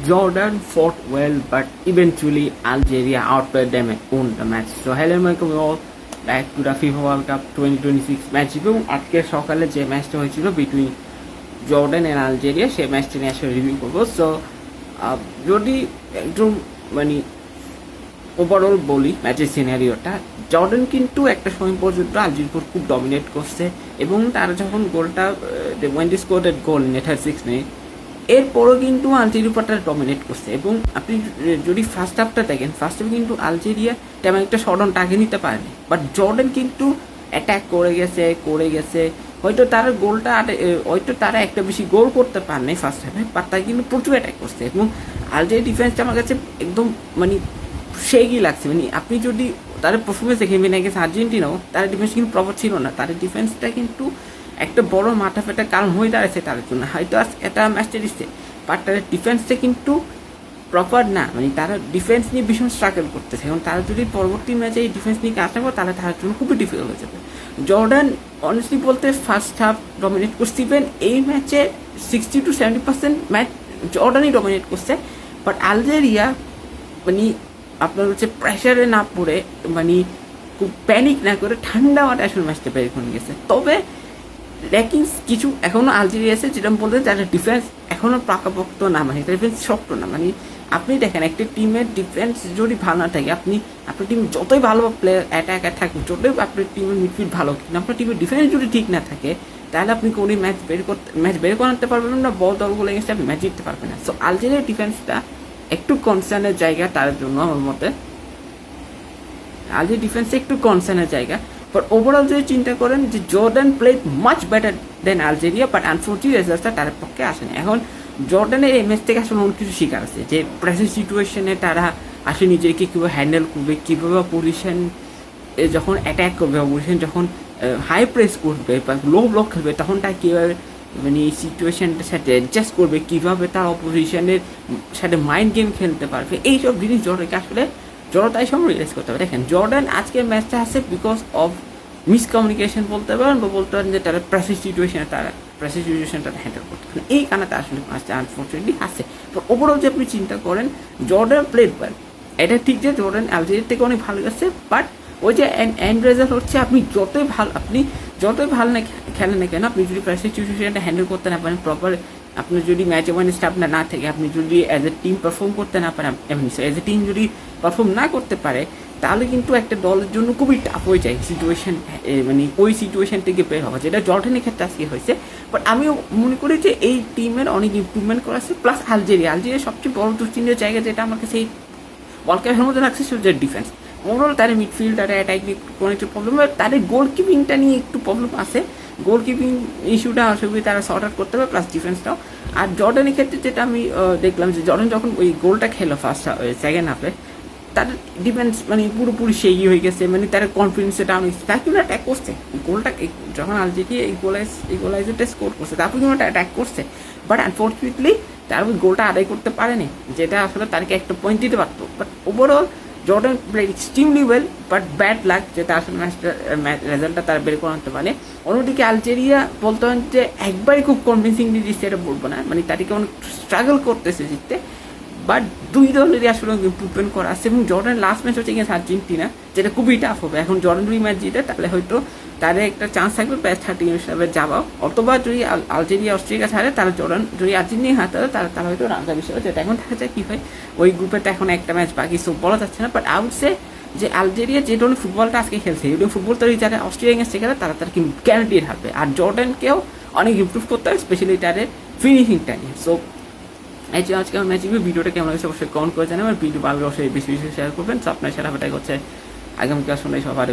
Jordan fought well, but eventually Algeria outplayed them and won the match. So hello, welcome you all back to the FIFA World Cup 2026 match এবং আজকে সকালে যে ম্যাচটা হয়েছিল between Jordan and Algeria সেই ম্যাচটা নিয়ে আসলে রিভিউ করবো। সো যদি একদম মানে ওভারঅল বলি ম্যাচের সিনারিওটা, জর্ডান কিন্তু একটা সময় পর্যন্ত আলজেরিয়ার উপর খুব ডমিনেট করছে এবং তারা যখন গোলটা ওয়েন্টি স্কোরেড গোল ইন 36 মিনিট, এরপরও কিন্তু আলজেরিয়ার উপর তারা ডমিনেট করছে। এবং আপনি যদি ফার্স্ট হাফটা দেখেন, ফার্স্ট হাফে কিন্তু আলজেরিয়া তেমন একটা শটন টাকে নিতে পারেনি, বাট জর্ডান কিন্তু অ্যাটাক করে গেছে। হয়তো তারা গোলটা হয়তো তারা একটা বেশি গোল করতে পারেনি ফার্স্ট হাফে, বাট তারা কিন্তু প্রচুর অ্যাটাক করছে। এবং আলজেরিয়া ডিফেন্সটা আমার কাছে একদম মানে সেইই লাগছে। মানে আপনি যদি তাদের পারফরমেন্স দেখেন গেছে আর্জেন্টিনাও, তাদের ডিফেন্স কিন্তু প্রপার ছিল না। তাদের ডিফেন্সটা কিন্তু একটা বড় মাথা ফেটার কারণ হয়ে দাঁড়াচ্ছে তাদের জন্য। হয়তো এটা ম্যাচটা দিচ্ছে, বাট তাদের ডিফেন্সটা কিন্তু প্রপার না। মানে তারা ডিফেন্স নিয়ে ভীষণ স্ট্রাগল করতেছে। এবং তারা যদি পরবর্তী ম্যাচে এই ডিফেন্স নিয়ে কাজ না করে, তাহলে তার জন্য খুবই ডিফিকাল্ট হয়ে যাবে। জর্ডান অনেস্টলি বলতে ফার্স্ট হাফ ডমিনেট করছে, ইভেন এই ম্যাচে 60 to 70% ম্যাচ জর্ডানই ডমিনেট করছে। বাট আলজেরিয়া মানে আপনার হচ্ছে প্রেশারে না পড়ে, মানে খুব প্যানিক না করে ঠান্ডা মাথায় আসলে ম্যাচটা বের করে গেছে। তবে ল্যাকিংস কিছু এখনও আলজেরিয়া আছে, যেটা বলতে যারা ডিফেন্স এখনও পাকাপোক্ত না, মানে ডিফেন্স শক্ত না। মানে আপনি দেখেন একটা টিমের ডিফেন্স যদি ভালো না থাকে, আপনার টিম যতই ভালো প্লেয়ার অ্যাটাকার থাকুক, যতই আপনার টিমের মিডফিল্ড ভালো, কিন্তু আপনার টিমের ডিফেন্স যদি ঠিক না থাকে, তাহলে আপনি কোনো ম্যাচ বের করাতে পারবেন না, বল দলগুলো এগেন্সে আপনি ম্যাচ জিততে পারবেন না। সো আলজেরিয়ার ডিফেন্সটা একটু কনসার্নের জায়গা তার জন্য আমার মতে। আলজেরিয়া ডিফেন্সে একটু কনসার্নের জায়গা, বাট ওভারঅল যদি চিন্তা করেন যে Jordan played much better then Algeria, but unfortunately রেজাল্টটা তার পক্ষে আসেনি। এখন জর্ডানের এই ম্যাচ থেকে আসলে অনেক কিছু শেখার আছে, যে প্রেসিং সিচুয়েশনে তারা আসলে নিজেকে কীভাবে হ্যান্ডেল করবে, কীভাবে পজিশন যখন অ্যাট্যাক করবে, পজিশন যখন হাই প্রেস করবে বা লো ব্লক খেলবে, তখন তার কীভাবে মানে এই সিচুয়েশনটার সাথে অ্যাডজাস্ট করবে, কীভাবে তার অপোজিশনের সাথে মাইন্ড গেম খেলতে পারবে, এইসব জিনিস জর্ডানকে আসলে জড়তায় সময় রিয়েলাইজ করতে হবে। দেখেন জর্ডান আজকের ম্যাচটা আছে বিকজ অফ মিসকমিউনিকেশন বলতে পারেন, বা বলতে পারেন যে তারা প্রেসিং সিচুয়েশনটা হ্যান্ডেল করতে পারেন। এই কারণে আসলে ম্যাচটা আনফর্চুনেটলি আছে। তো ওভারঅল যে আপনি চিন্তা করেন, জর্ডান প্লেড ওয়েল, এটা ঠিক যে জর্ডান আলজেরিয়ার থেকে অনেক ভালো গেছে, বাট ওই যে এন্ড রেজাল্ট হচ্ছে আপনি যতই ভালো না খেলেন না কেন, আপনি যদি প্রেসিং সিচুয়েশনটা হ্যান্ডেল করতে না পারেন প্রপার, আপনি যদি ম্যাচে মানে স্টাফ না থাকে, আপনি যদি অ্যাজ এ টিম পারফর্ম করতে না পারেন, এমনি অ্যাজ এ টিম যদি পারফর্ম না করতে পারে, তাহলে কিন্তু একটা দলের জন্য খুবই টাফ হয়ে যায় সিচুয়েশন, মানে ওই সিচুয়েশন থেকে বের হওয়া, যেটা জর্ডানের ক্ষেত্রে আজকে হয়েছে। বাট আমিও মনে করি যে এই টিমের অনেক ইম্প্রুভমেন্ট করা আছে। প্লাস আলজেরিয়া সবচেয়ে বড় দুশ্চিন্তার জায়গা যেটা আমার কাছে এই ওয়ার্ল্ড কাপের মধ্যে লাগছে সেটা ডিফেন্স। ওভারঅল তাদের মিডফিল্ড, তাদের অ্যাটাক নিয়ে কোনো একটু প্রবলেম, তাদের গোল কিপিংটা নিয়ে একটু প্রবলেম আছে। গোল কিপিং ইস্যুটা আসলে তারা সর্ট আউট করতে হবে, প্লাস ডিফেন্সটাও। আর জর্ডানের ক্ষেত্রে যেটা আমি দেখলাম, যে জর্ডান যখন ওই গোলটা খেলো সেকেন্ড হাফে, তাদের ডিফেন্স মানে পুরোপুরি সেই হয়ে গেছে, মানে তারা কনফিডেন্সে ডাউন হয়েছে। তার কিন্তু অ্যাটাক করছে গোলটা, যখন আলজেরিয়া ইকুয়ালাইজারটা স্কোর করছে, তারপর কিন্তু একটা অ্যাটাক করছে, বাট আনফর্চুনেটলি তারা ওই গোলটা আদায় করতে পারেনি, যেটা আসলে তাদেরকে একটা পয়েন্ট দিতে পারতো। But overall Jordan played extremely well, but bad luck যেটা আসলে রেজাল্টটা তারা বের করে আনতে পারে। অন্যদিকে আলজেরিয়া বলতে হয় যে একবারই খুব কনভিন্সিংলি জিতছে এটা বলবো না, মানে তাদেরকে অনেক স্ট্রাগল করতেছে জিততে, বাট দুই দলেরই আসলে ইম্প্রুভমেন্ট করা আছে। এবং জর্ডান লাস্ট ম্যাচ হচ্ছে গিয়ে আর্জেন্টিনা, যেটা খুবই টাফ হবে। এখন জর্ডান দুই ম্যাচ জিতে, তাহলে হয়তো তাদের একটা চান্স থাকবে প্যাচ 30 হিসাবে যাওয়াও, অথবা যদি আলজেরিয়া অস্ট্রেলিয়া ছাড়ে, তারা জর্ডান যদি আর্জেন্টিনা হাতে তারা হয়তো রানটা হিসেবে, যেটা এখন দেখা যায় কী হয়, ওই গ্রুপে তো এখন একটা ম্যাচ বাকি, সব বলা যাচ্ছে না। বাট আউটসে যে আলজেরিয়া যে ধরনের ফুটবলটা আজকে খেলছে, এই ফুটবল তৈরি যারা অস্ট্রেলিয়া গেছে খেলে, তারা কিন্তু গ্যারান্টিড হারবে। আর জর্ডানকেও অনেক ইম্প্রুভ করতে হবে, স্পেশালি তাদের ফিনিশিংটা নিয়ে। সো এই যে আজকে আমার ম্যাচিং ভিডিওটা কেমন হয়েছে অবশ্যই কমেন্ট করে জানাবেন, আর ভিডিও ভালো অবশ্যই বেশি শেয়ার করবেন। সো আপনার সেরা হচ্ছে আগামীকাল সন্ধ্যায় সবার